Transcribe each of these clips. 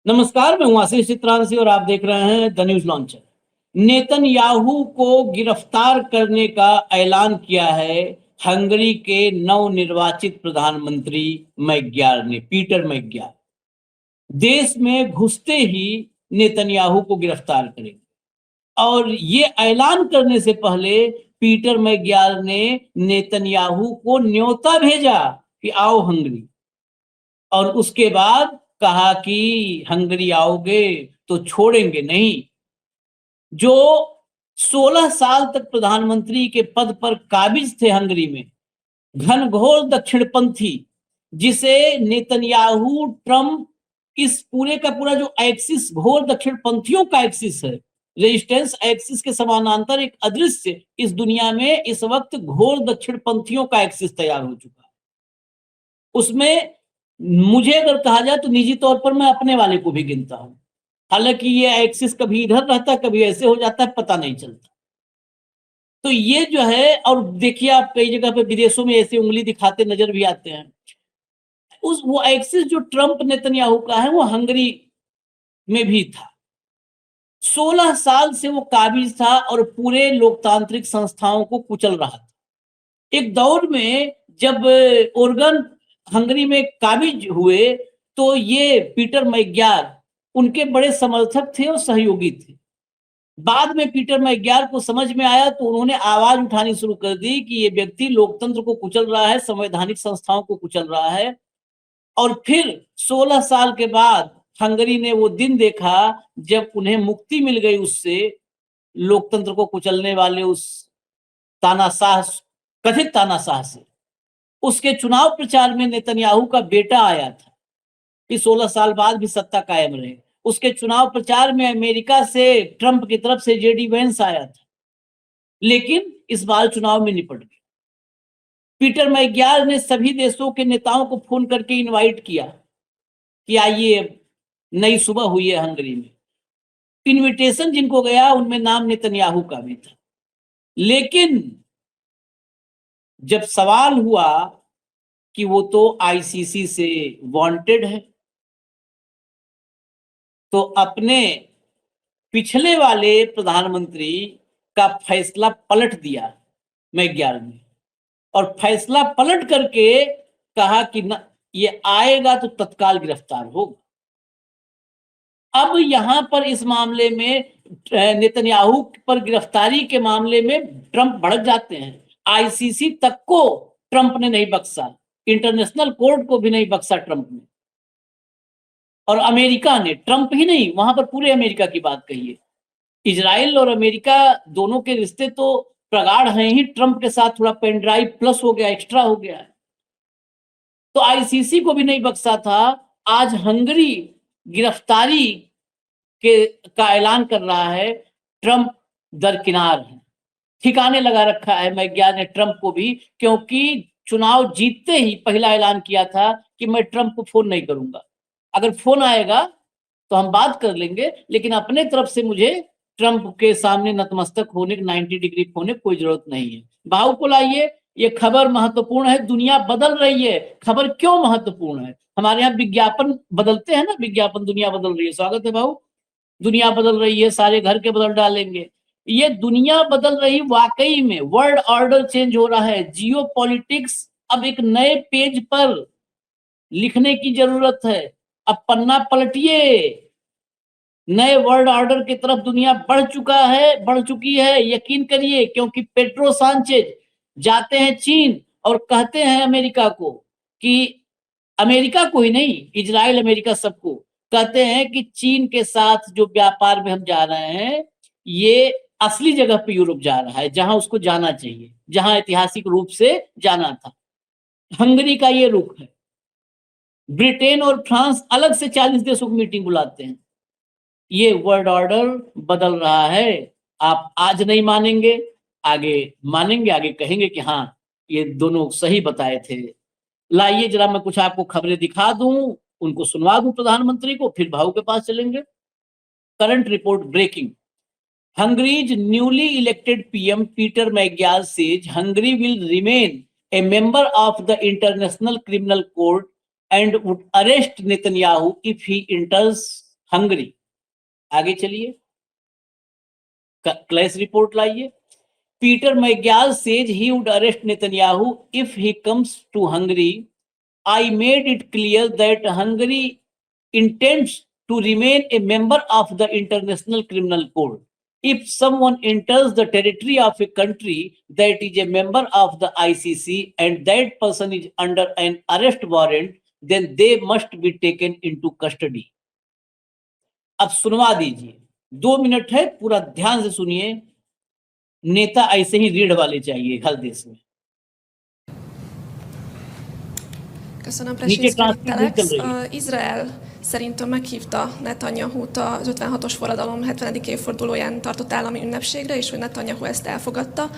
नमस्कार, मैं हूं आशीष चित्रांशी और आप देख रहे हैं द न्यूज लॉन्चर। नेतन्याहू को गिरफ्तार करने का ऐलान किया है हंगरी के नवनिर्वाचित प्रधानमंत्री मैग्यार ने, पीटर मैग्यार। देश में घुसते ही नेतन्याहू को गिरफ्तार करेंगे और ये ऐलान करने से पहले पीटर मैग्यार ने नेतन्याहू को न्योता भेजा कि आओ हंगरी, और उसके बाद कहा कि हंगरी आओगे तो छोड़ेंगे नहीं। जो 16 साल तक प्रधानमंत्री के पद पर काबिज थे हंगरी में, घनघोर दक्षिणपंथी, जिसे नेतन्याहू ट्रम्प, इस पूरे का पूरा जो एक्सिस घोर दक्षिणपंथियों का एक्सिस है, रेजिस्टेंस एक्सिस के समानांतर एक अदृश्य इस दुनिया में इस वक्त घोर दक्षिणपंथियों का एक्सिस तैयार हो चुका है। उसमें मुझे अगर कहा जाए तो निजी तौर पर मैं अपने वाले को भी गिनता हूं। हालांकि ये एक्सिस कभी इधर रहता है, कभी ऐसे हो जाता है, पता नहीं चलता। तो ये जो है, और देखिए आप कई जगह पे विदेशों में ऐसे उंगली दिखाते नजर भी आते हैं। उस वो एक्सिस जो ट्रंप नेतन्याहू का है वो हंगरी में भी था। 16 साल से वो काबिज था और पूरे लोकतांत्रिक संस्थाओं को कुचल रहा था। एक दौर में जब ओर्गन हंगरी में काबिज हुए तो ये पीटर मैग्यार उनके बड़े समर्थक थे और सहयोगी थे। बाद में पीटर मैग्यार को समझ में आया तो उन्होंने आवाज उठानी शुरू कर दी कि ये व्यक्ति लोकतंत्र को कुचल रहा है, संवैधानिक संस्थाओं को कुचल रहा है। और फिर 16 साल के बाद हंगरी ने वो दिन देखा जब उन्हें मुक्ति मिल गई उससे, लोकतंत्र को कुचलने वाले उस तानाशाह, कथित तानाशाह से। उसके चुनाव प्रचार में नेतन्याहू का बेटा आया था कि 16 साल बाद भी सत्ता कायम रहे। उसके चुनाव प्रचार में अमेरिका से ट्रंप की तरफ से जेडी वेंस आया था, लेकिन इस बार चुनाव में निपट गए। पीटर मैग्यार ने सभी देशों के नेताओं को फोन करके इनवाइट किया कि आइए, नई सुबह हुई है हंगरी में। इनविटेशन जिनको गया उनमें नाम नेतन्याहू का भी था। लेकिन जब सवाल हुआ कि वो तो आईसीसी से वांटेड है, तो अपने पिछले वाले प्रधानमंत्री का फैसला पलट दिया मैग्यार ने, और फैसला पलट करके कहा कि न, ये आएगा तो तत्काल गिरफ्तार होगा। अब यहां पर इस मामले में नेतन्याहू पर गिरफ्तारी के मामले में ट्रंप भड़क जाते हैं। आईसीसी तक को ट्रंप ने नहीं बख्शा, इंटरनेशनल कोर्ट को भी नहीं बख्शा ट्रंप ने। और अमेरिका ने, ट्रंप ही नहीं, वहां पर पूरे अमेरिका की बात कही है। इजराइल और अमेरिका दोनों के रिश्ते तो प्रगाढ़ हैं ही, ट्रंप के साथ थोड़ा पेन ड्राइव प्लस हो गया, एक्स्ट्रा हो गया है। तो आईसीसी को भी नहीं बख्शा था। आज हंगरी गिरफ्तारी का ऐलान कर रहा है। ट्रंप दरकिनार है, ठिकाने लगा रखा है मैग्यार ने ट्रंप को भी, क्योंकि चुनाव जीतते ही पहला ऐलान किया था कि मैं ट्रंप को फोन नहीं करूंगा। अगर फोन आएगा तो हम बात कर लेंगे, लेकिन अपने तरफ से मुझे ट्रंप के सामने नतमस्तक होने, 90 डिग्री होने कोई जरूरत नहीं है। भाव को लाइए, ये खबर महत्वपूर्ण है, दुनिया बदल रही है। खबर क्यों महत्वपूर्ण है? हमारे यहाँ विज्ञापन बदलते हैं ना, विज्ञापन, दुनिया बदल रही है। स्वागत है भाऊ, दुनिया बदल रही है, सारे घर के बदल डालेंगे। ये दुनिया बदल रही, वाकई में वर्ल्ड ऑर्डर चेंज हो रहा है। जियो पॉलिटिक्स अब एक नए पेज पर लिखने की जरूरत है। अब पन्ना पलटिए, नए वर्ल्ड ऑर्डर की तरफ दुनिया बढ़ चुकी है, यकीन करिए। क्योंकि पेट्रो सांचेज जाते हैं चीन और कहते हैं अमेरिका को कि, अमेरिका को ही नहीं, इजराइल अमेरिका सबको कहते हैं कि चीन के साथ जो व्यापार में हम जा रहे हैं, ये असली जगह पे यूरोप जा रहा है, जहां उसको जाना चाहिए, जहां ऐतिहासिक रूप से जाना था। हंगरी का ये रुख है। ब्रिटेन और फ्रांस अलग से 40 देशों की मीटिंग बुलाते हैं। ये वर्ल्ड ऑर्डर बदल रहा है। आप आज नहीं मानेंगे, आगे मानेंगे, आगे कहेंगे कि हाँ, ये दोनों सही बताए थे। लाइए जरा मैं कुछ आपको खबरें दिखा दूं, उनको सुनवा दूं प्रधानमंत्री को, फिर भाऊ के पास चलेंगे। Current report breaking. Hungary's newly elected PM Peter Magyar says Hungary will remain a member of the International Criminal Court and would arrest Netanyahu if he enters Hungary. आगे चलिए, क्लैश रिपोर्ट लाइए। Peter Magyar says he would arrest Netanyahu if he comes to Hungary. I made it clear that Hungary intends to remain a member of the International Criminal Court. If someone enters the territory of a country that is a member of the ICC and that person is under an arrest warrant, then they must be taken into custody. अब सुनवा दीजिए, 2 minute है, पूरा ध्यान से सुनिए। नेता ऐसे ही रीढ़ वाले चाहिए हर देश में। Köszönöm, नीचे Presinski ट्रांसलेट चल Telex. रही है। Izrael szerintem meghívta Netanyahut az 56-os forradalom 70. évfordulóján tartott állami ünnepségre, és hogy Netanyahu ezt elfogadta.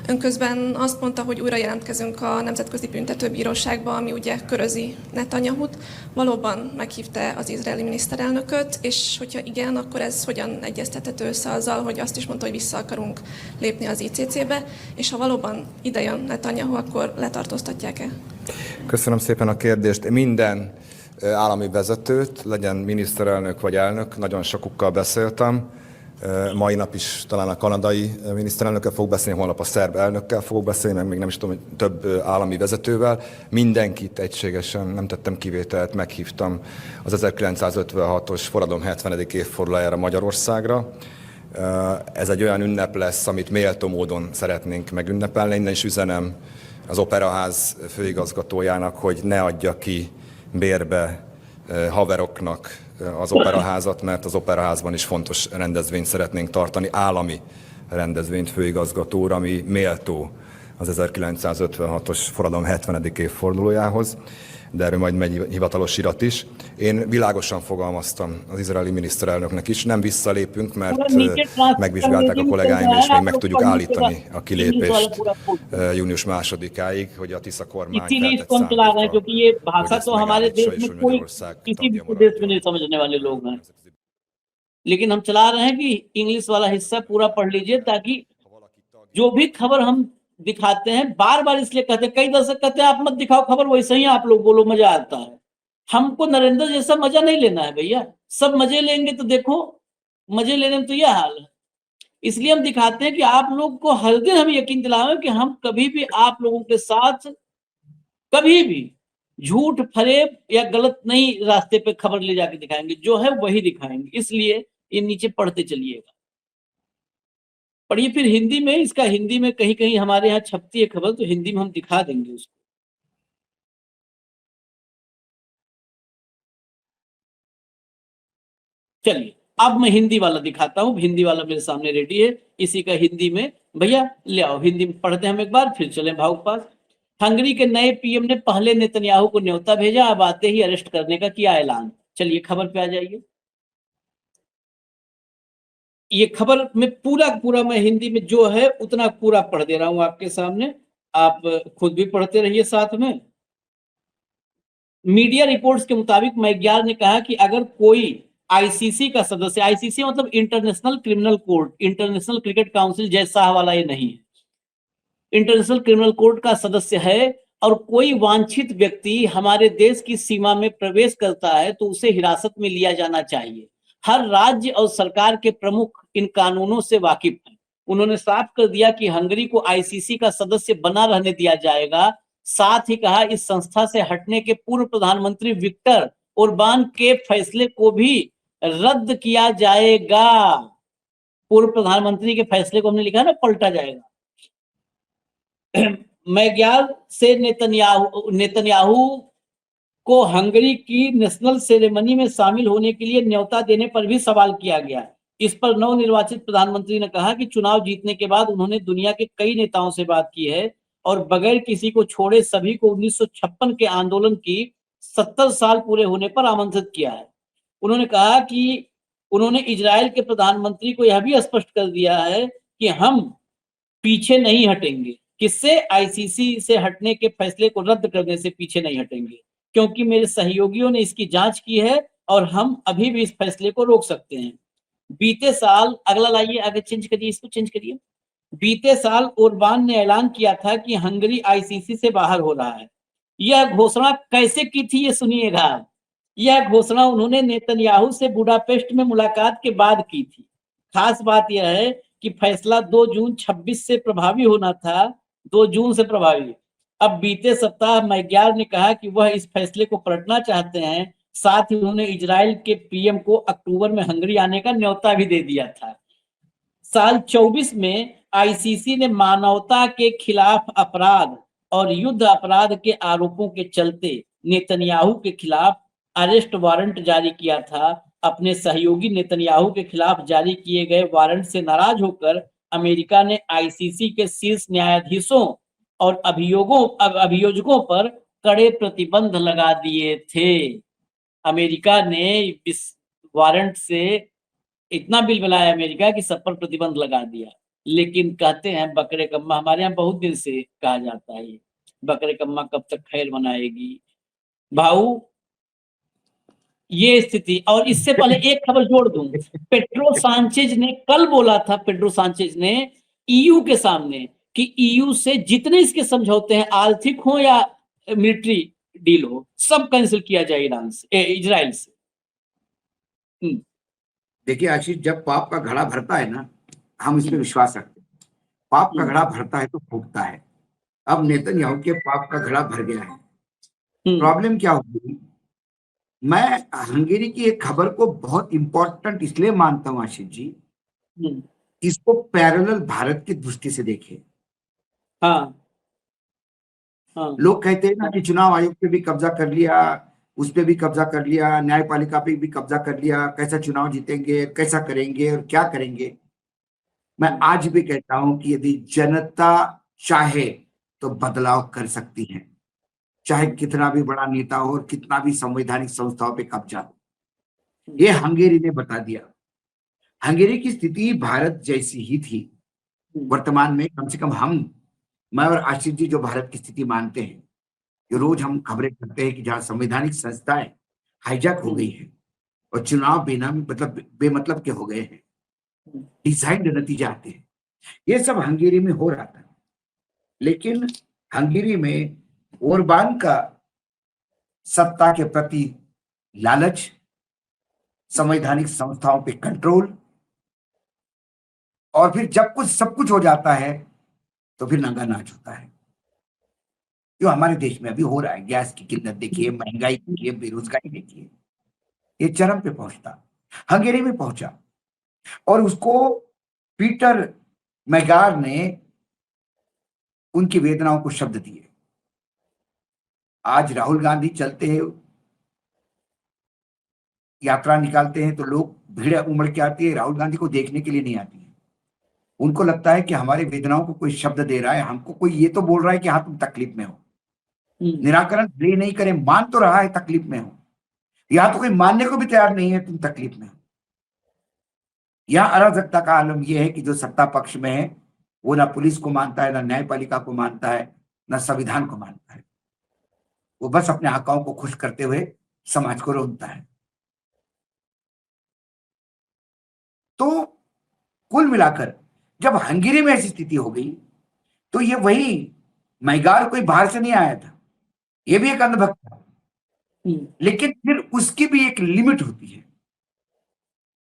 Ön közben azt mondta, hogy újra jelentkezünk a Nemzetközi Büntetőbíróságba, ami ugye körözi Netanyahut. Valóban meghívta az izraeli miniszterelnököt, és hogyha igen, akkor ez hogyan egyeztethető össze azzal, hogy azt is mondta, hogy vissza akarunk lépni az ICC-be, és ha valóban ide jön Netanyahu, akkor letartóztatják-e? Köszönöm szépen a kérdést. Minden állami vezetőt, legyen miniszterelnök vagy elnök, nagyon sokukkal beszéltem. Mai nap is talán a kanadai miniszterelnökkel fogok beszélni, holnap a szerb elnökkel fogok beszélni, meg még nem is tudom, hogy több állami vezetővel. Mindenkit egységesen, nem tettem kivételt, meghívtam az 1956-os forradalom 70. évfordulójára Magyarországra. Ez egy olyan ünnep lesz, amit méltó módon szeretnénk megünnepelni. Innen is üzenem az Operaház főigazgatójának, hogy ne adja ki bérbe haveroknak az Operaházat, mert az Operaházban is fontos rendezvényt szeretnénk tartani, állami rendezvényt főigazgatóra, ami méltó az 1956-os forradalom 70. évfordulójához, de erről majd megy hivatalos irat is. Én világosan fogalmaztam az izraeli miniszterelnöknek is, nem visszalépünk, mert megvizsgálták a kollégáim, és még meg tudjuk állítani a kilépést június 2-áig, hogy a Tisza kormány feltett szándékkal, hogy ezt megállítsa, és hogy Magyarország tagja marad. लेकिन हम चला रहे हैं कि English वाला हिस्सा पूरा पढ़ लीजिए, ताकि जो भी खबर हम दिखाते हैं, बार बार इसलिए कहते हैं, कई दर्शक कहते हैं आप मत दिखाओ खबर, वैसे ही आप लोग बोलो मजा आता है। हमको नरेंद्र जैसा मजा नहीं लेना है भैया, सब मजे लेंगे तो देखो मजे लेने में तो यह हाल है। इसलिए हम दिखाते हैं कि आप लोग को हर दिन हम यकीन दिलाएं कि हम कभी भी आप लोगों के साथ कभी भी झूठ फरेब या गलत नहीं रास्ते पे खबर ले जाके दिखाएंगे, जो है वही दिखाएंगे। इसलिए ये नीचे पढ़ते चलिएगा, पढ़िए फिर हिंदी में, इसका हिंदी में कहीं कहीं हमारे यहाँ छपती है खबर, तो हिंदी में हम दिखा देंगे उसको। चलिए अब मैं हिंदी वाला दिखाता हूँ, हिंदी वाला मेरे सामने रेडी है, इसी का हिंदी में भैया ले आओ, हिंदी में पढ़ते हैं हम एक बार, फिर चलें भाव पास। हंगरी के नए पीएम ने पहले नेतन्याहू को न्योता भेजा, अब आते ही अरेस्ट करने का किया ऐलान। चलिए खबर पे आ जाइए। ये खबर में पूरा मैं हिंदी में जो है उतना पूरा पढ़ दे रहा हूं आपके सामने, आप खुद भी पढ़ते रहिए साथ में। मीडिया रिपोर्ट्स के मुताबिक मैग्यार ने कहा कि अगर कोई आईसीसी का सदस्य, आईसीसी मतलब international criminal court, international cricket council जैसा वाला ये नहीं है, इंटरनेशनल क्रिमिनल कोर्ट का सदस्य है, और कोई वांछित व्यक्ति हमारे देश की सीमा में प्रवेश करता है तो उसे हिरासत में लिया जाना चाहिए। हर राज्य और सरकार के प्रमुख इन कानूनों से वाकिफ हैं। उन्होंने साफ कर दिया कि हंगरी को आईसीसी का सदस्य बना रहने दिया जाएगा। साथ ही कहा इस संस्था से हटने के पूर्व प्रधानमंत्री विक्टर ओरबान के फैसले को भी रद्द किया जाएगा। पूर्व प्रधानमंत्री के फैसले को हमने लिखा ना, पलटा जाएगा। मैग्यार से नेतन्याहू को हंगरी की नेशनल सेरेमनी में शामिल होने के लिए न्योता देने पर भी सवाल किया गया। इस पर नवनिर्वाचित प्रधानमंत्री ने कहा कि चुनाव जीतने के बाद उन्होंने दुनिया के कई नेताओं से बात की है और बगैर किसी को छोड़े सभी को 1956 के आंदोलन की 70 साल पूरे होने पर आमंत्रित किया है। उन्होंने कहा कि उन्होंने इजराइल के प्रधानमंत्री को यह भी स्पष्ट कर दिया है कि हम पीछे नहीं हटेंगे। किससे? आईसीसी से हटने के फैसले को रद्द करने से पीछे नहीं हटेंगे, क्योंकि मेरे सहयोगियों ने इसकी जांच की है और हम अभी भी इस फैसले को रोक सकते हैं। बीते साल, अगला लाइए, आगे चेंज करिए, इसको चेंज करिए। बीते साल ओरबान ने ऐलान किया था कि हंगरी आईसीसी से बाहर हो रहा है। यह घोषणा कैसे की थी ये सुनिएगा। यह घोषणा उन्होंने नेतन्याहू से बुडापेस्ट में मुलाकात के बाद की थी। खास बात यह है कि फैसला 2 जून 26 से प्रभावी होना था, 2 जून से प्रभावी। अब बीते सप्ताह मैग्यार ने कहा कि वह इस फैसले को पलटना चाहते हैं। साथ ही उन्होंने इजराइल के पीएम को अक्टूबर में हंगरी आने का न्योता भी दे दिया था। साल 24 में आईसीसी ने मानवता के खिलाफ अपराध और युद्ध अपराध के आरोपों के चलते नेतन्याहू के खिलाफ अरेस्ट वारंट जारी किया था। अपने सहयोगी नेतन्याहू के खिलाफ जारी किए गए वारंट से नाराज होकर अमेरिका ने आईसीसी के शीर्ष न्यायाधीशों और अभियोजकों पर कड़े प्रतिबंध लगा दिए थे। अमेरिका ने इस वारंट से इतना बिल बनाया अमेरिका कि सब पर प्रतिबंध लगा दिया। लेकिन कहते हैं बकरे कम्मा, हमारे यहाँ बहुत दिन से कहा जाता है ये, बकरे कम्मा कब तक खैर मनाएगी भाऊ, ये स्थिति। और इससे पहले एक खबर जोड़ दूं, पेड्रो सांचेज ने कल बोला था, पेड्रो सांचेज ने ईयू के सामने कि ईयू से जितने इसके समझौते हैं, आर्थिक हो या मिलिट्री डील हो, सब कैंसिल किया जाए ईरान से, इजराइल से। देखिए आशीष, जब पाप का घड़ा भरता है ना, हम इस पे विश्वास रखते हैं। पाप का घड़ा भरता है तो फूटता है। अब नेतन्याहू के पाप का घड़ा भर गया है। प्रॉब्लम क्या होगी, मैं हंगेरी की एक खबर को बहुत इंपॉर्टेंट इसलिए मानता हूं आशीष जी, इसको पैरेलल भारत की दृष्टि से देखे। हाँ, लोग कहते हैं ना कि चुनाव आयोग पे भी कब्जा कर लिया, उस पे भी कब्जा कर लिया, न्यायपालिका पे भी कब्जा कर लिया, कैसा चुनाव जीतेंगे, कैसा करेंगे और क्या करेंगे। मैं आज भी कहता हूं कि यदि जनता चाहे तो बदलाव कर सकती है, चाहे कितना भी बड़ा नेता हो और कितना भी संवैधानिक संस्थाओं पे कब्जा हो। ये हंगेरी ने बता दिया। हंगेरी की स्थिति भारत जैसी ही थी वर्तमान में। कम से कम मैं और आशीष जी जो भारत की स्थिति मानते हैं, जो रोज हम खबरें करते हैं कि जहां संवैधानिक संस्थाएं हाईजैक हो गई है और चुनाव बेमतलब के हो गए हैं, डिजाइंड नतीजे आते हैं, ये सब हंगेरी में हो रहा था। लेकिन हंगेरी में ओरबान का सत्ता के प्रति लालच, संवैधानिक संस्थाओं पे कंट्रोल, और फिर जब सब कुछ हो जाता है तो फिर नंगा नाच होता है, जो हमारे देश में अभी हो रहा है। गैस की किल्लत देखिए, महंगाई देखिए, बेरोजगारी देखिए, ये चरम पे पहुंचता, हंगेरी में पहुंचा। और उसको पीटर मैगार ने उनकी वेदनाओं को शब्द दिए। आज राहुल गांधी चलते हैं, यात्रा निकालते हैं, तो लोग भीड़ उमड़ के आती है, राहुल गांधी को देखने के लिए नहीं आती है। उनको लगता है कि हमारे वेदनाओं को कोई शब्द दे रहा है, हमको कोई ये तो बोल रहा है कि हाँ तुम तकलीफ में हो। निराकरण ले नहीं करे, मान तो रहा है तकलीफ में हो, या तो कोई मानने को भी तैयार नहीं है तुम तकलीफ में हो। यह अराजकता का आलम यह है कि जो सत्ता पक्ष में है वो ना पुलिस को मानता है, ना न्यायपालिका को मानता है, ना संविधान को मानता है। वो बस अपने आकाओं को खुश करते हुए समाज को रोनता है। तो कुल मिलाकर जब हंगेरी में ऐसी स्थिति हो गई तो ये वही मैगार कोई बाहर से नहीं आया था, ये भी एक अंधभक्त था। लेकिन फिर उसकी भी एक लिमिट होती है।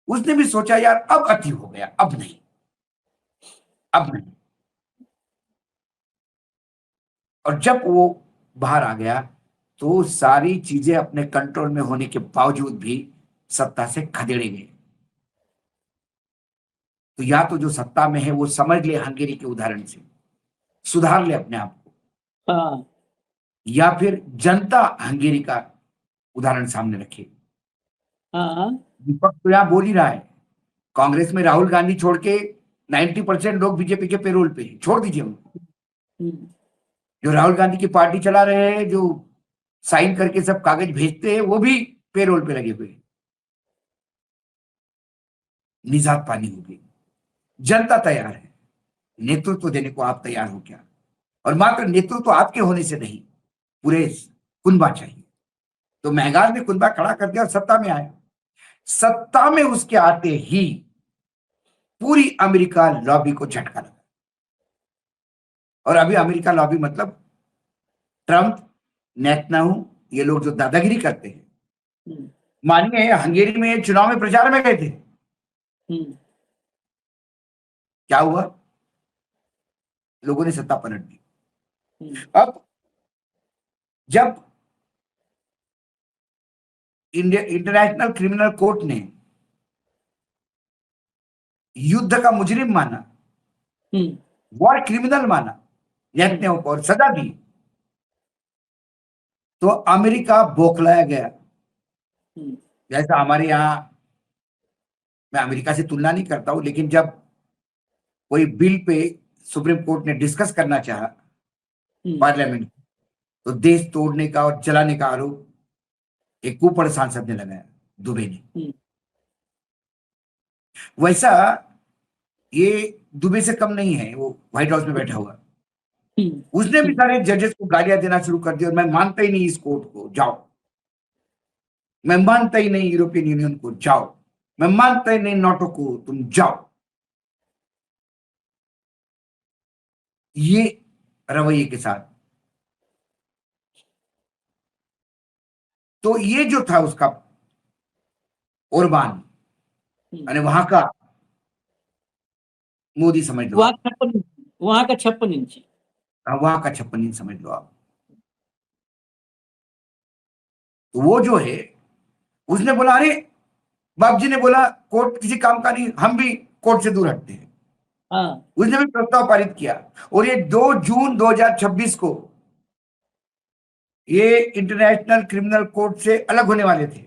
उसने भी सोचा यार अब अति हो गया, अब नहीं। और जब वो बाहर आ गया तो सारी चीजें अपने कंट्रोल में होने के बावजूद भी सत्ता से खदेड़े गए। तो या तो जो सत्ता में है वो समझ ले हंगेरी के उदाहरण से, सुधार ले अपने आप को, या फिर जनता हंगेरी का उदाहरण सामने रखे। विपक्ष तो यहां बोल ही रहा है, कांग्रेस में राहुल गांधी छोड़ के 90% लोग बीजेपी के पेरोल पे, छोड़ दीजिए उनको। जो राहुल गांधी की पार्टी चला रहे हैं, जो साइन करके सब कागज भेजते हैं, वो भी पेरोल पे लगे हुए। निजात पानी होगी। जनता तैयार है, नेतृत्व देने को आप तैयार हो क्या? और मात्र नेतृत्व आपके होने से नहीं, पूरे कुनबा चाहिए। तो मैगार ने कुनबा खड़ा कर दिया और सत्ता में आया। सत्ता में उसके आते ही पूरी अमेरिका लॉबी को झटका लगा। और अभी अमेरिका लॉबी मतलब ट्रंप, नेतन्याहू, ये लोग जो दादागिरी करते हैं, हम्म, मानिए हंगेरी में चुनाव में प्रचार में गए थे, हम्म, क्या हुआ? लोगों ने सत्ता पलट दी। हम्म, अब जब इंडिया इंटरनेशनल क्रिमिनल कोर्ट ने युद्ध का मुजरिम माना, हम्म, वॉर क्रिमिनल माना नेतन्याहू को और सजा दी, तो अमेरिका बौखलाया गया। हम्म, जैसा हमारे यहाँ, मैं अमेरिका से तुलना नहीं करता हूं, लेकिन जब कोई बिल पे सुप्रीम कोर्ट ने डिस्कस करना चाहा हम्म, पार्लियामेंट, तो देश तोड़ने का और जलाने का आरोप एक कुपड़ सांसद ने लगाया, दुबे ने। हम्म, वैसा ये दुबे से कम नहीं है, वो व्हाइट हाउस में बैठा हुआ, हम्म, उसने भी सारे जजेस को गालियां देना शुरू कर दी, और मैं मानता ही नहीं इस कोर्ट को, जाओ। मैं मानता ही नहीं यूरोपियन यूनियन को, जाओ। मैं मानता ही नहीं नाटो को, तुम जाओ। ये रवैये के साथ, तो ये जो था उसका ओरबान, हम्म। यानी वहां का मोदी समझ लो वहाँ आप, 56 वहाँ का 56 इंची। वहां का 56 इंच समझ लो आप। तो वो जो है, उसने बोला, अरे बाप जी ने बोला कोर्ट किसी काम का नहीं, हम भी कोर्ट से दूर हटते हैं। हाँ। उसने भी प्रस्ताव पारित किया, और ये 2 जून 2026 को ये इंटरनेशनल क्रिमिनल कोर्ट से अलग होने वाले थे।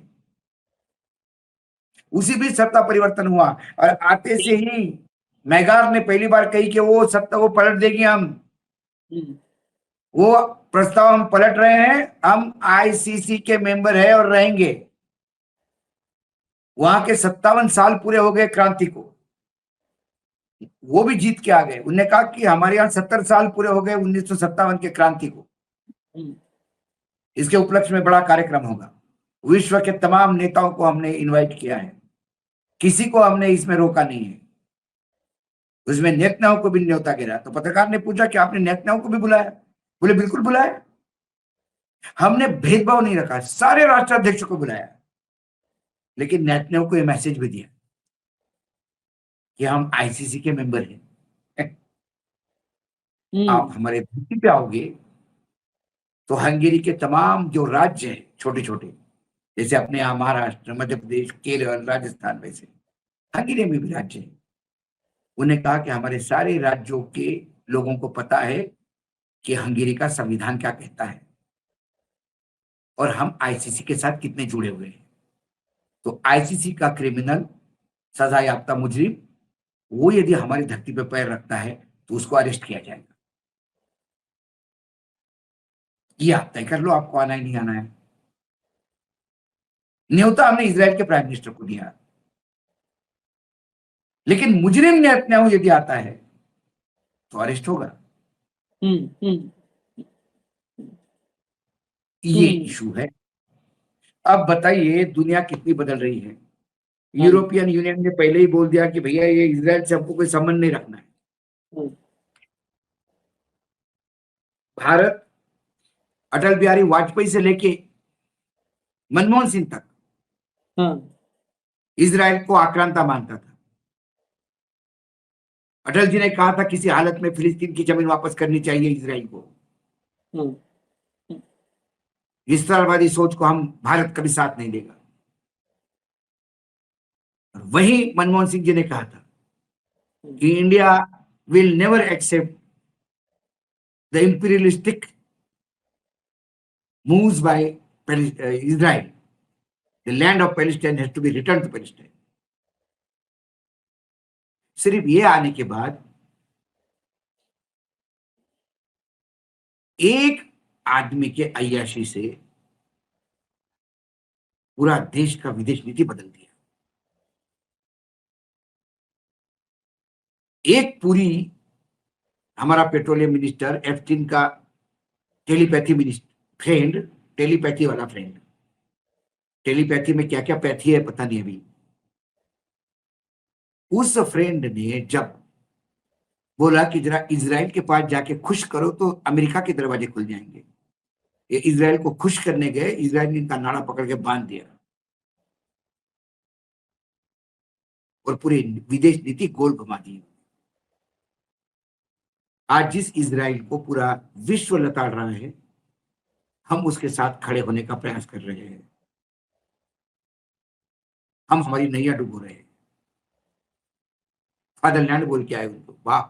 उसी बीच सत्ता परिवर्तन हुआ, और आते से ही मैगार ने पहली बार कही कि वो सत्ता वो पलट देगी, हम हम्म, वो प्रस्ताव हम पलट रहे हैं, हम आईसीसी के मेंबर है और रहेंगे। वहां के 57 साल पूरे हो गए क्रांति को, वो भी जीत के आ गए। उन्होंने कहा कि हमारे यहाँ 70 साल पूरे हो गए 1957 के क्रांति को, हम्म, इसके उपलक्ष्य में बड़ा कार्यक्रम होगा। विश्व के तमाम नेताओं को हमने इनवाइट किया है, किसी को हमने इसमें रोका नहीं है। उसमें नेतन्याहू को भी न्योता गिरा। तो पत्रकार ने पूछा कि आपने नेतन्याहू को भी बुलाया? बोले बिल्कुल बुलाया, हमने भेदभाव नहीं रखा, सारे राष्ट्राध्यक्षों को बुलाया। लेकिन नेतन्याहू को यह मैसेज भी दिया कि हम आईसीसी के मेंबर हैं, आप हम्म, हमारे धरती पे आओगे तो हंगेरी के तमाम जो राज्य हैं छोटे छोटे, जैसे अपने यहाँ महाराष्ट्र, मध्य प्रदेश, केरल, राजस्थान, वैसे हंगेरी में भी राज्य है। उन्हें कहा कि हमारे सारे राज्यों के लोगों को पता है कि हंगेरी का संविधान क्या कहता है, और हम आईसीसी के साथ कितने जुड़े हुए हैं। तो आईसीसी का क्रिमिनल, सजा याफ्ता मुजरिम, वो यदि हमारी धरती पर पैर रखता है तो उसको अरेस्ट किया जाएगा। ये आप तय कर लो, आपको आना ही नहीं आना है। न्योता हमने इजराइल के प्राइम मिनिस्टर को दिया, लेकिन मुजरिम नेतन्याहू यदि आता है तो अरेस्ट होगा। हम्म, हम्म, ये इशू है। अब बताइए दुनिया कितनी बदल रही है। हाँ, यूरोपियन यूनियन ने पहले ही बोल दिया कि भैया ये इजराइल से हमको कोई संबंध नहीं रखना है। हम्म, भारत अटल बिहारी वाजपेयी से लेके मनमोहन सिंह तक हाँ, इजराइल को आक्रांता मानता था। अटल जी ने कहा था किसी हालत में फिलिस्तीन की जमीन वापस करनी चाहिए इजराइल को। हम्म, विस्तारवादी सोच को हम भारत कभी साथ नहीं देगा। और वही मनमोहन सिंह जी ने कहा था कि India will never accept the imperialistic moves by Israel. The land of Palestine has to be return to Palestine. सिर्फ ये आने के बाद एक आदमी के अय्याशी से पूरा देश का विदेश नीति बदल दिया। एक पूरी, हमारा पेट्रोलियम मिनिस्टर एफ्टीन का टेलीपैथी मिनिस्टर फ्रेंड, टेलीपैथी वाला फ्रेंड, टेलीपैथी में क्या क्या पैथी है पता नहीं अभी, उस फ्रेंड ने जब बोला कि जरा इजराइल के पास जाके खुश करो तो अमेरिका के दरवाजे खुल जाएंगे, ये इजराइल को खुश करने गए, इजराइल ने इनका नाड़ा पकड़ के बांध दिया। और पूरे विदेश नीति गोल घुमा दी। आज जिस इजराइल को पूरा विश्व लताड़ रहा है, हम उसके साथ खड़े होने का प्रयास कर रहे हैं। हम हमारी नैया डुबो रहे हैं। फादरलैंड बोल के आए उनको, वाह।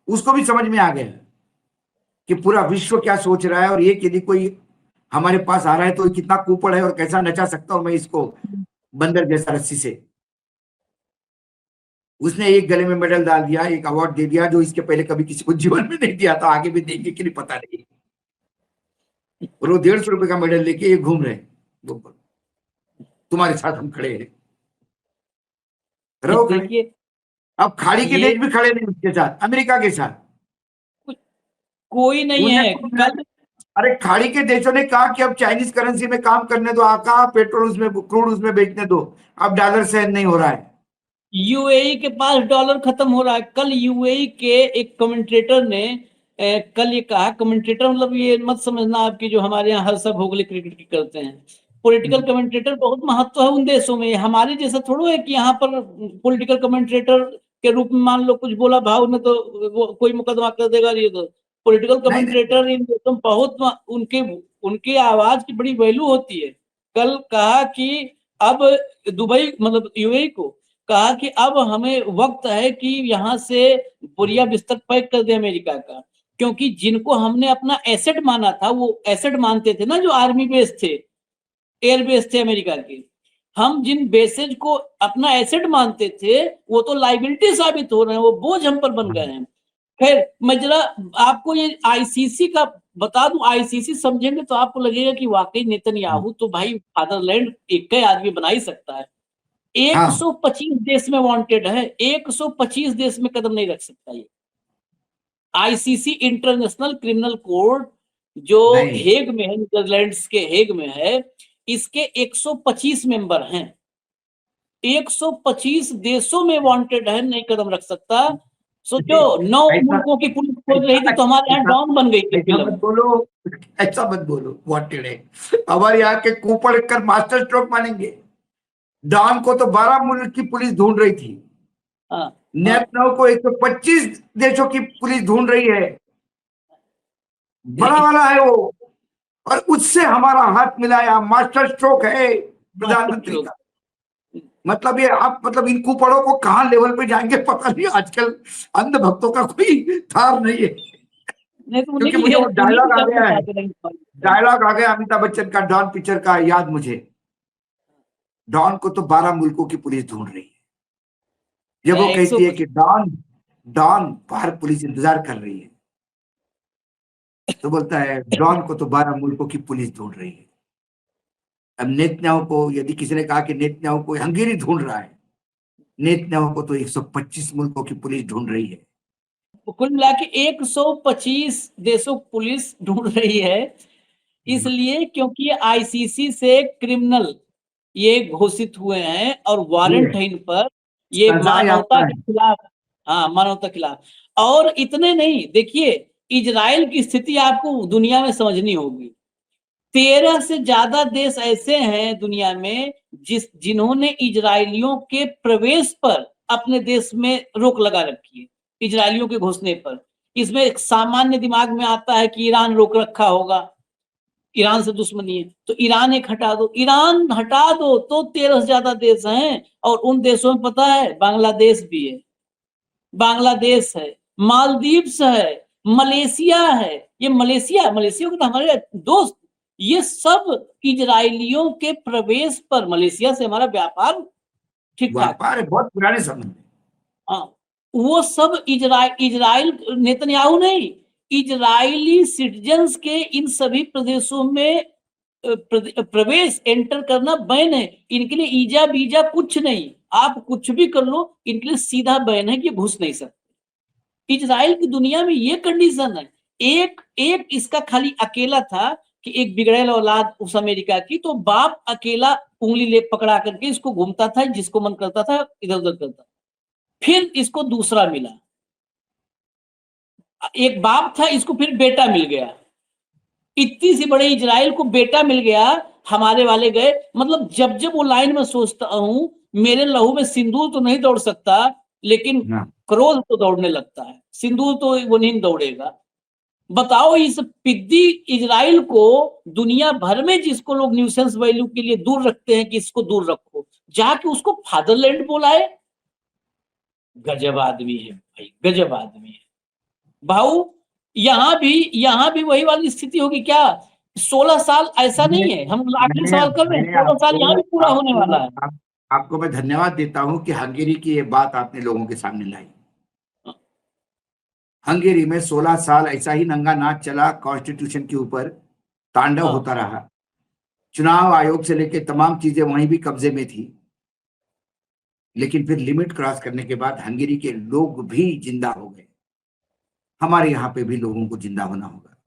उसको भी समझ में आ गया कि पूरा विश्व क्या सोच रहा है, और ये यदि कोई हमारे पास आ रहा है तो कितना कुपड़ है और कैसा नचा सकता हूं मैं इसको बंदर जैसा रस्सी से। उसने एक गले में मेडल डाल दिया, एक अवार्ड दे दिया जो इसके पहले कभी किसी को जीवन में नहीं दिया था, आगे भी देंगे कि नहीं पता नहीं। और वो 150 रुपए का मेडल लेके ये घूम रहे हैं, तुम्हारे साथ हम खड़े हैं, रहो खड़े। अब खाड़ी के देश भी खड़े नहीं उसके साथ, अमेरिका के साथ कोई नहीं है। कल अरे खाड़ी के देशों ने कहा कि अब चाइनीज करेंसी में काम करने दो, कहा पेट्रोल उसमें, क्रूड उसमें बेचने दो, अब डॉलर सहन नहीं हो रहा है। यूएई के पास डॉलर खत्म हो रहा है। कल यूएई के एक कमेंटेटर ने कल ये कहा, कमेंटेटर मतलब ये मत समझना आपकी जो हमारे यहाँ हर्षा भोगले क्रिकेट की करते हैं, पॉलिटिकल कमेंटेटर बहुत महत्व है उन देशों में। हमारे जैसा थोड़ा है कि यहाँ पर पॉलिटिकल कमेंटेटर के रूप में मान लो कुछ बोला भाव ने तो वो कोई मुकदमा कर देगा। ये तो पॉलिटिकल कमेंटेटर इन देशों में बहुत उनके आवाज की बड़ी वैल्यू होती है। कल कहा कि अब दुबई मतलब यूएई को कहा कि अब हमें वक्त है कि यहाँ से बोरिया बिस्तर पैक कर दे अमेरिका का, क्योंकि जिनको हमने अपना एसेट माना था, वो एसेट मानते थे ना जो आर्मी बेस थे, एयर बेस थे अमेरिका के। हम जिन बेसेज को अपना एसेट मानते थे वो तो लाइबिलिटी साबित हो रहे हैं, वो बोझ हम पर बन गए हैं। खैर मैं जरा आपको ये आईसीसी का बता दूं, आईसीसी समझेंगे तो आपको लगेगा कि वाकई नेतन्याहू तो भाई फादरलैंड एक आदमी बना ही सकता है। 125 देश में वांटेड है, 125 देश में कदम नहीं रख सकता ये। आईसीसी इंटरनेशनल क्रिमिनल कोर्ट जो हेग में है, नीदरलैंड्स के हेग में है, इसके 125 मेंबर हैं। 125 देशों में वांटेड है, नहीं कदम रख सकता। सोचो 9 मुल्कों की पुलिस खोज रही थी तो हमारे यहाँ डॉन बन गई थी फिल्म। ऐसा मत बोलो, वांटेड है। हमारे यहाँ के कुपड़ कर मास्टर स्ट्रोक मानेंगे। डॉन को तो 12 मुल्क की पुलिस ढूंढ रही थी, नेतन्याहू को 125 देशों की पुलिस ढूंढ रही है। बड़ा वाला है वो, और उससे हमारा हाथ मिलाया, मास्टर स्ट्रोक है प्रधानमंत्री का। मतलब ये आप मतलब इन कुपड़ों को कहां लेवल पे जाएंगे पता नहीं। आजकल अंध भक्तों का कोई थार नहीं है। क्योंकि मुझे वो डायलॉग आ गया है, डायलॉग आ गया अमिताभ बच्चन का डॉन पिक्चर का याद मुझे। डॉन को तो 12 मुल्कों की पुलिस ढूंढ रही है। जब वो कहती है कि डॉन बाहर पुलिस इंतजार कर रही है, तो बोलता है डॉन को तो 12 मुल्कों की पुलिस ढूंढ रही है। अब नेतन्याहू को यदि किसी ने कहा कि नेतन्याहू को हंगेरी ढूंढ रहा है, नेतन्याहू को तो 125 मुल्कों की पुलिस ढूंढ रही है। कुल मिला के 125 देशों की पुलिस ढूंढ रही है, इसलिए क्योंकि आईसीसी से क्रिमिनल ये घोषित हुए हैं और वारंट है इन पर, ये मानवता के खिलाफ, हाँ मानवता के खिलाफ। और इतने नहीं, देखिए इजराइल की स्थिति आपको दुनिया में समझनी होगी। 13 से ज्यादा देश ऐसे हैं दुनिया में जिन्होंने इजरायलियों के प्रवेश पर अपने देश में रोक लगा रखी है, इजरायलियों के घुसने पर। इसमें एक सामान्य दिमाग में आता है कि ईरान रोक रखा होगा, ईरान से दुश्मनी है तो ईरान एक हटा दो, ईरान हटा दो तो 13 से ज्यादा देश हैं। और उन देशों में पता है बांग्लादेश भी है, बांग्लादेश है, मालदीव्स है, मलेशिया है। ये मलेशिया को तो हमारे दोस्त, ये सब इजरायलियों के प्रवेश पर, मलेशिया से हमारा व्यापार ठीक ठाक है, बहुत पुराने संबंध। हाँ, वो सब इजराइल नेतन्याहू नहीं, इजरायली सिटीजन्स के इन सभी प्रदेशों में प्रवेश एंटर करना बैन है। इनके लिए ईजा बीजा कुछ नहीं, आप कुछ भी कर लो, इनके लिए सीधा बैन है कि घुस नहीं सकते। इजराइल की दुनिया में ये कंडीशन है। एक इसका खाली अकेला था कि एक बिगड़ेल औलाद उस अमेरिका की, तो बाप अकेला उंगली ले पकड़ा करके इसको घूमता था, जिसको मन करता था इधर उधर करता। फिर इसको दूसरा मिला, एक बाप था, इसको फिर बेटा मिल गया। इतनी सी बड़े इजराइल को बेटा मिल गया, हमारे वाले गए। मतलब जब वो लाइन में सोचता हूं मेरे लहू में सिंदूर तो नहीं दौड़ सकता, लेकिन हाँ। क्रोध तो दौड़ने लगता है। सिंदूर तो वो नहीं दौड़ेगा। बताओ, इस पिद्दी इजराइल को दुनिया भर में जिसको लोग न्यूसेंस वैल्यू के लिए दूर रखते हैं कि इसको दूर रखो, जाके उसको फादरलैंड बोलाए। गजब आदमी है भाई, गजब आदमी है भाऊ। यहाँ भी वही वाली स्थिति होगी क्या? 16 साल ऐसा नहीं है, हम आखिरी सवाल कर रहे हैं, 16 साल यहाँ भी पूरा होने वाला है। आपको मैं धन्यवाद देता हूं कि हंगेरी की ये बात आपने लोगों के सामने लाई। हंगेरी में 16 साल ऐसा ही नंगा नाच चला, कॉन्स्टिट्यूशन के ऊपर तांडव होता रहा। चुनाव आयोग से लेकर तमाम चीजें वहीं भी कब्जे में थी, लेकिन फिर लिमिट क्रॉस करने के बाद हंगेरी के लोग भी जिंदा हो गए। हमारे यहाँ पे भी लोगों को जिंदा होना होगा।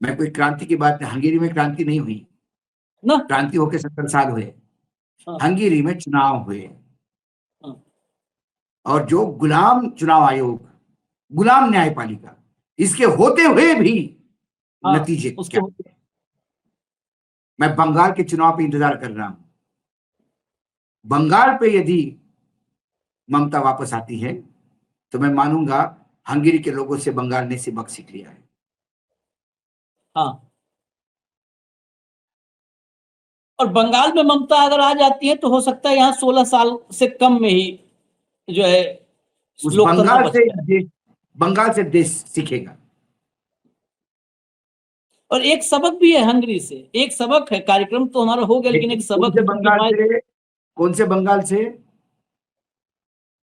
मैं कोई क्रांति की बात नहीं, हंगेरी में क्रांति नहीं हुई ना, क्रांति होके 70 साल हुए। हाँ। हंगेरी में चुनाव हुए, हाँ। और जो गुलाम चुनाव आयोग, गुलाम न्यायपालिका, इसके होते हुए भी हाँ, नतीजे उसके क्या? मैं बंगाल के चुनाव पे इंतजार कर रहा हूं। बंगाल पे यदि ममता वापस आती है तो मैं मानूंगा हंगेरी के लोगों से बंगाल ने सबक सीख लिया है। हाँ, और बंगाल में ममता अगर आ जाती है तो हो सकता है यहाँ 16 साल से कम में ही जो है उस लोकतंत्र बच जाए। बंगाल से देश सीखेगा। और एक सबक भी है हंगरी से, एक सबक है। कार्यक्रम तो हमारा हो गया, लेकिन एक सबक कौन से बंगाल से?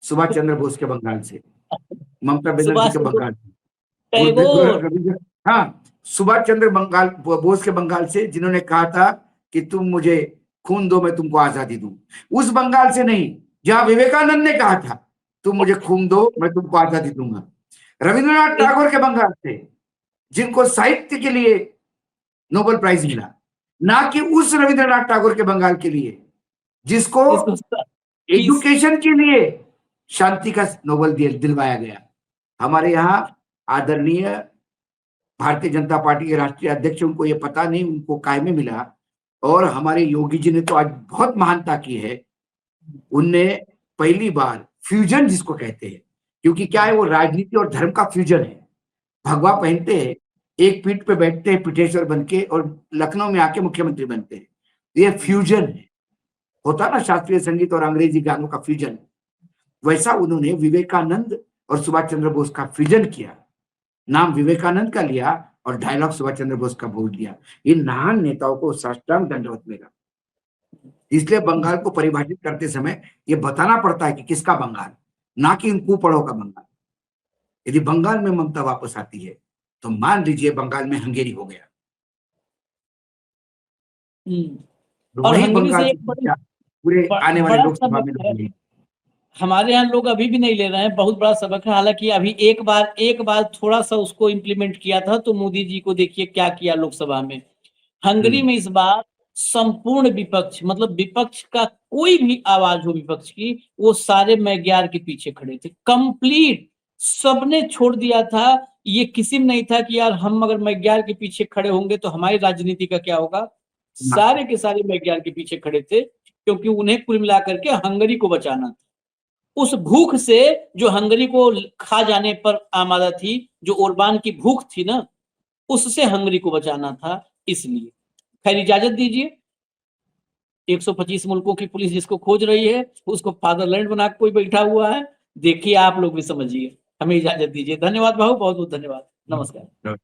सुभाष चंद्र बोस के बंगाल से, ममता बनर्जी के बंगाल से, हाँ, सुभाष चंद्र बोस के बंगाल से, जिन्होंने कहा था कि तुम मुझे खून दो मैं तुमको आजादी दूं। उस बंगाल से नहीं जहां विवेकानंद ने कहा था तुम मुझे खून दो मैं तुमको आजादी दूंगा। रविंद्रनाथ टैगोर के बंगाल से, जिनको साहित्य के लिए नोबेल प्राइज मिला, ना कि उस रविंद्रनाथ टैगोर के बंगाल के लिए जिसको एजुकेशन के लिए शांति का नोबेल दिलवाया गया। हमारे यहाँ आदरणीय भारतीय जनता पार्टी के राष्ट्रीय अध्यक्ष, उनको ये पता नहीं उनको काय में मिला, और हमारे योगी जी ने तो आज बहुत महानता की है। उनने पहली बार फ्यूजन जिसको कहते हैं, क्योंकि क्या है वो राजनीति और धर्म का फ्यूजन है। भगवा पहनते हैं, एक पीठ पे बैठते हैं पिठेश्वर बनके, और लखनऊ में आके मुख्यमंत्री बनते हैं। ये फ्यूजन है, होता ना शास्त्रीय संगीत और अंग्रेजी गानों का फ्यूजन। वैसा उन्होंने विवेकानंद और सुभाष चंद्र बोस का फ्यूजन किया। नाम विवेकानंद का लिया और डायलॉग सुभाष चंद्र बोस का बोल दिया। इन महान नेताओं को साष्टांग दंडवत मिला। इसलिए बंगाल को परिभाषित करते समय ये बताना पड़ता है कि किसका बंगाल, ना कि इन कुपड़ों का बंगाल। यदि बंगाल में ममता वापस आती है तो मान लीजिए बंगाल में हंगेरी हो गया। और वही हंगरी बंगाल से से पूरे आने वाले लोकसभा में लोग हमारे यहाँ लोग अभी भी नहीं ले रहे हैं। बहुत बड़ा सबक है। हालांकि अभी एक बार थोड़ा सा उसको इम्प्लीमेंट किया था, तो मोदी जी को देखिए क्या किया लोकसभा में। हंगरी में इस बार संपूर्ण विपक्ष, मतलब विपक्ष का कोई भी आवाज हो विपक्ष की, वो सारे मैग्यार के पीछे खड़े थे। कंप्लीट सबने छोड़ दिया था। ये किसी में नहीं था कि यार हम अगर मैग्यार के पीछे खड़े होंगे तो हमारी राजनीति का क्या होगा। सारे के सारे मैग्यार के पीछे खड़े थे, क्योंकि उन्हें कुल मिलाकर के हंगरी को बचाना था। उस भूख से जो हंगरी को खा जाने पर आमादा थी, जो ओरबान की भूख थी ना, उससे हंगरी को बचाना था। इसलिए खैर इजाजत दीजिए। 125 मुल्कों की पुलिस जिसको खोज रही है, उसको फादरलैंड बना कोई बैठा हुआ है। देखिए आप लोग भी समझिए। हमें इजाजत दीजिए। धन्यवाद भाऊ, बहुत बहुत धन्यवाद। नमस्कार।